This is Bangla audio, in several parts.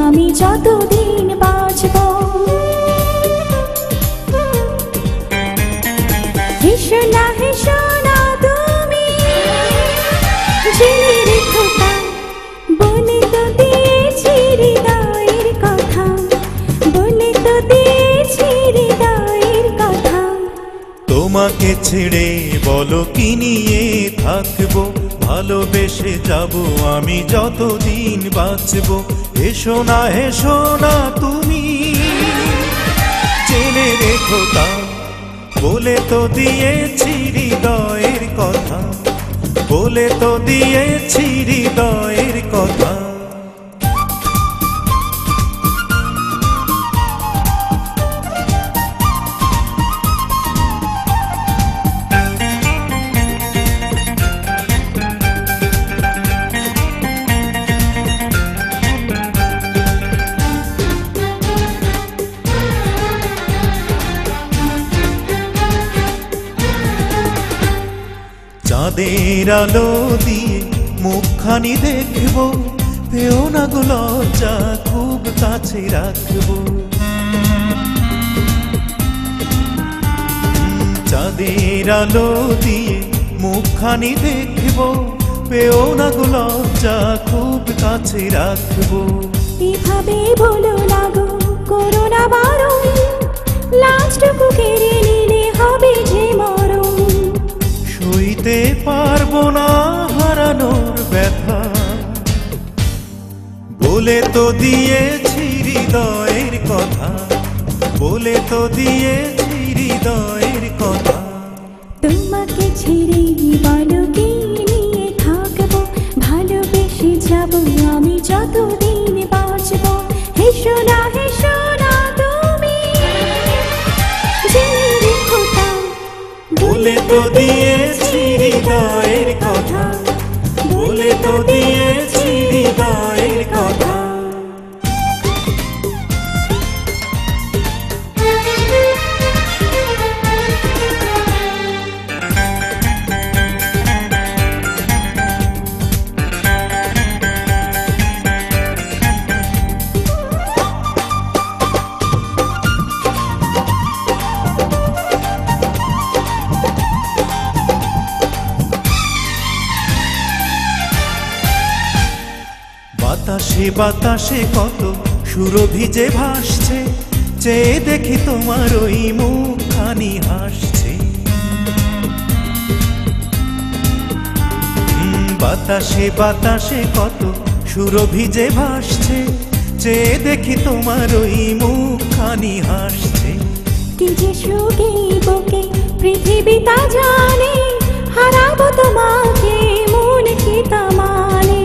আমি যতদিন বাঁচব। হেসো না তুমি, জেনে রেখো তা, বলে তো দিয়েছি হৃদয়ের কথা, বলে তো দিয়েছি হৃদয়ের কথা। তোমাকে ছেড়ে বলো কি নিয়ে থাকবো, ভালোবেসে যাব আমি যতদিন বাঁচব। হেসো না তুমি, জেনে রেখো তা, বলে তো দিয়েছি হৃদয়ের কথা, বলে তো দিয়েছি হৃদয়ের কথা। চাঁদের আলো দিয়ে মুখখানি দেখবো, পেও না গো লজ্জা, খুব কাছে রাখবো। চাঁদের আলো দিয়ে মুখখানি দেখবো, পেও না গো লজ্জা, খুব কাছে রাখবো। এভাবে বলো না গো, করো না বারণ, লাজটুকু কেড়ে নিলে হবে যে মরণ। সইতে পারবো না হারানোর ব্যথা, বলে তো দিয়েছি হৃদয়ের কথা, বলে তো দিয়েছি হৃদয়ের কথা। তোমাকে ছেড়ে বলো কি নিয়ে থাকবো, ভালোবেসে যাব আমি যতদিন বাঁচব। হেসো না তুমি, জেনে রেখো তা, বলে তো দিয়েছি হৃদয়ের কথা, বলে তো দিয়েছি হৃদয়ের কথা। বাতাসে বাতাসে কত সুরভি যে ভাসছে, চেয়ে দেখি তোমার ওই মুখখানি হাসছে। বাতাসে বাতাসে কত সুরভি যে ভাসছে, চেয়ে দেখি তোমার ওই মুখখানি হাসছে। কি যে সুখে বুকে পৃথিবী তা জানে, হারাবো তোমাকে মন কি তা মানে।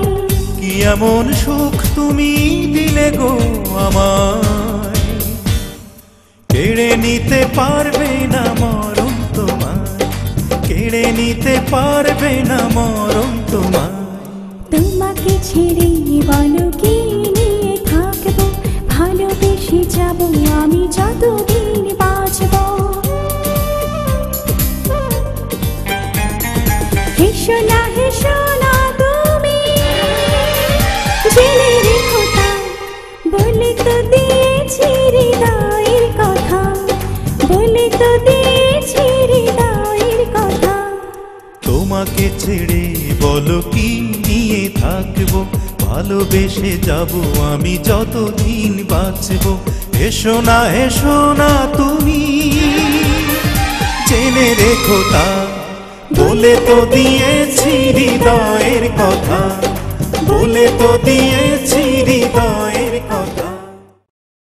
কি এমন সুখ তুমি দিলে গো আমায়, কেড়ে নিতে পারবে না মরণ তোমার, কেড়ে নিতে পারবে না মরণ তোমার। তোমাকে ছেড়ে বলো কি নিয়ে থাকবো, ভালোবেসে যাব আমি যতদিন বাঁচব। হেসো না তুমি, জেনে রেখো তা, বলে তো দিয়েছি হৃদয়ের কথা, বলে তো দিয়েছি হৃদয়ের কথা। তোমাকে ছেড়ে বলো কি নিয়ে থাকবো, ভালোবেসে যাব আমি যতদিন বাঁচব। হেসো না তুমি, জেনে রেখো তা, বলে তো দিয়েছি হৃদয়ের কথা, বলে তো দিয়েছি হৃদয়ের কথা।